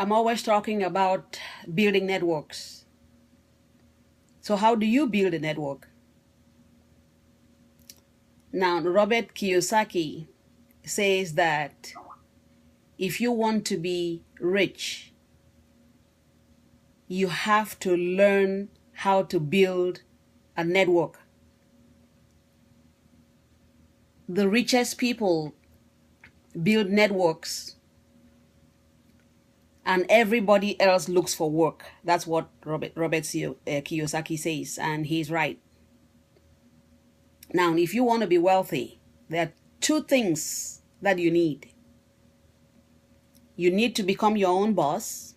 I'm always talking about building networks. So how do you build a network? Now, Robert Kiyosaki says that if you want to be rich, you have to learn how to build a network. The richest people build networks and everybody else looks for work. That's what Robert Kiyosaki says, and he's right. Now, if you want to be wealthy, there are two things that you need. You need to become your own boss,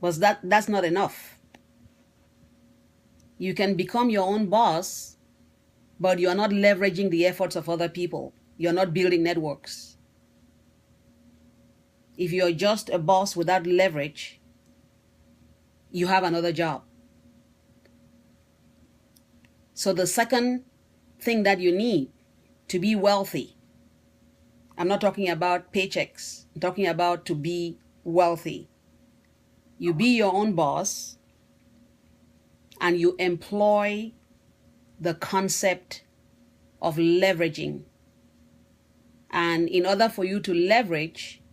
but that's not enough. You can become your own boss, but you're not leveraging the efforts of other people. You're not building networks. If you're just a boss without leverage, you have another job. So the second thing that you need to be wealthy, I'm not talking about paychecks, I'm talking about to be wealthy. You be your own boss and you employ the concept of leveraging. And in order for you to leverage,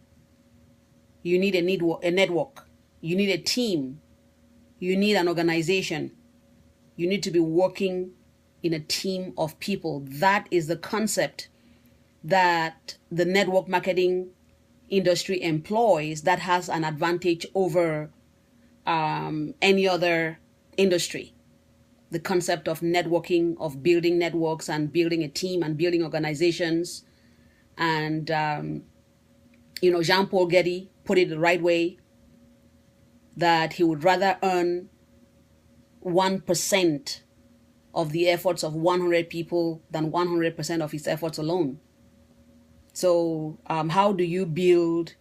you need a network, you need a team, you need an organization. You need to be working in a team of people. That is the concept that the network marketing industry employs that has an advantage over any other industry. The concept of networking, of building networks and building a team and building organizations. And, Jean-Paul Getty put it the right way, that he would rather earn 1% of the efforts of 100 people than 100% of his efforts alone. So how do you build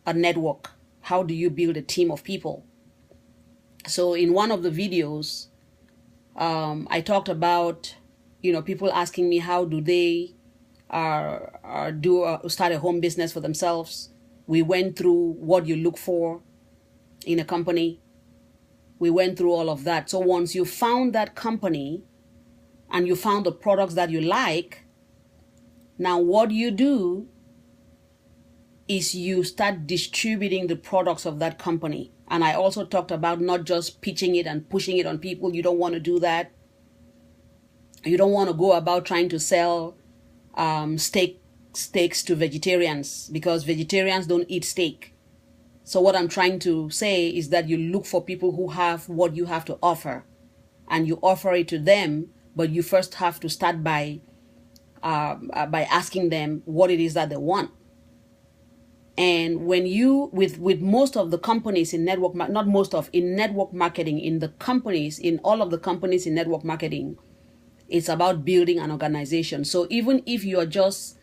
a network? How do you build a team of people? So in one of the videos, I talked about, people asking me how do they start a home business for themselves. We went through what you look for in a company. We went through all of that. So once you found that company and you found the products that you like, now what you do is you start distributing the products of that company. And I also talked about not just pitching it and pushing it on people. You don't want to do that. You don't want to go about trying to sell steaks to vegetarians, because vegetarians don't eat steak. So what I'm trying to say is that you look for people who have what you have to offer and you offer it to them, but you first have to start by asking them what it is that they want. And when you, with most of the companies in network, not most of, in network marketing, in the companies, in all of the companies in network marketing, it's about building an organization. So even if you're just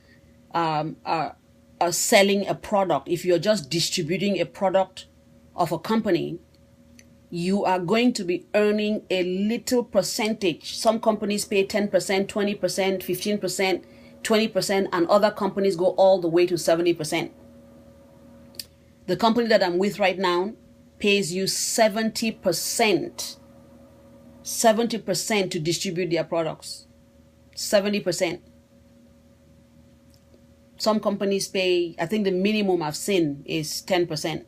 selling a product, if you're just distributing a product of a company, you are going to be earning a little percentage. Some companies pay 10%, 20%, 15%, 20%, and other companies go all the way to 70%. The company that I'm with right now pays you 70%. 70% to distribute their products. 70%. Some companies pay, I think the minimum I've seen is 10%.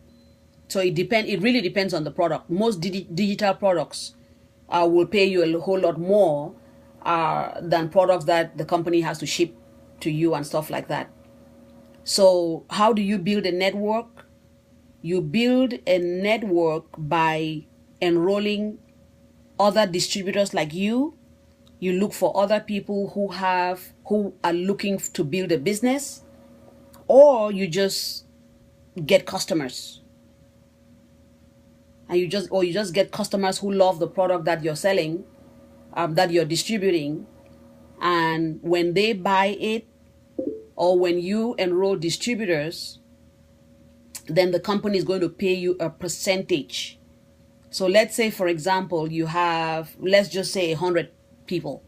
So it really depends on the product. Most digital products will pay you a whole lot more than products that the company has to ship to you and stuff like that. So how do you build a network? You build a network by enrolling other distributors like you. You look for other people who are looking to build a business, or you just get customers. And you just get customers who love the product that you're selling, that you're distributing. And when they buy it, or when you enroll distributors, then the company is going to pay you a percentage. So let's say, for example, you have, let's just say 100 people.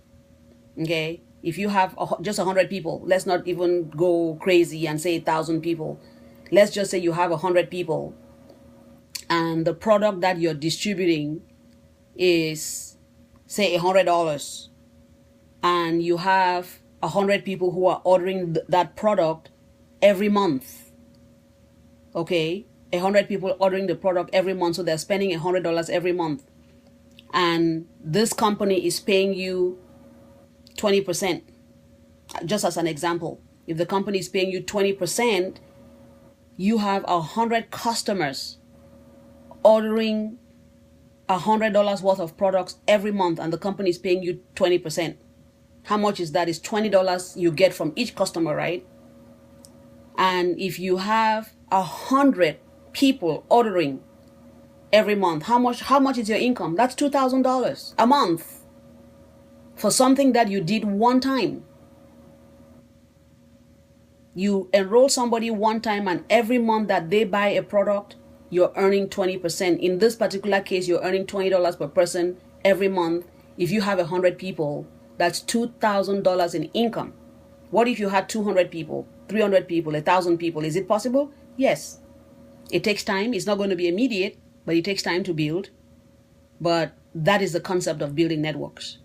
Okay. If you have just 100 people, let's not even go crazy and say 1,000 people. let's just say you have 100 people and the product that you're distributing is, say, $100, and you have 100 people who are ordering that product every month. Okay, 100 people ordering the product every month, so they're spending $100 every month, and this company is paying you 20%. Just as an example, if the company is paying you 20%, you have 100 customers ordering $100 worth of products every month, and the company is paying you 20%. How much is that? It's $20 you get from each customer, right? And if you have 100 people ordering every month, how much is your income? That's $2,000 a month for something that you did one time. You enroll somebody one time, and every month that they buy a product, you're earning 20%. In this particular case, you're earning $20 per person every month. If you have 100 people, that's $2,000 in income. What if you had 200 people, 300 people, 1,000 people? Is it possible? Yes. It takes time. It's not going to be immediate, but it takes time to build. But that is the concept of building networks.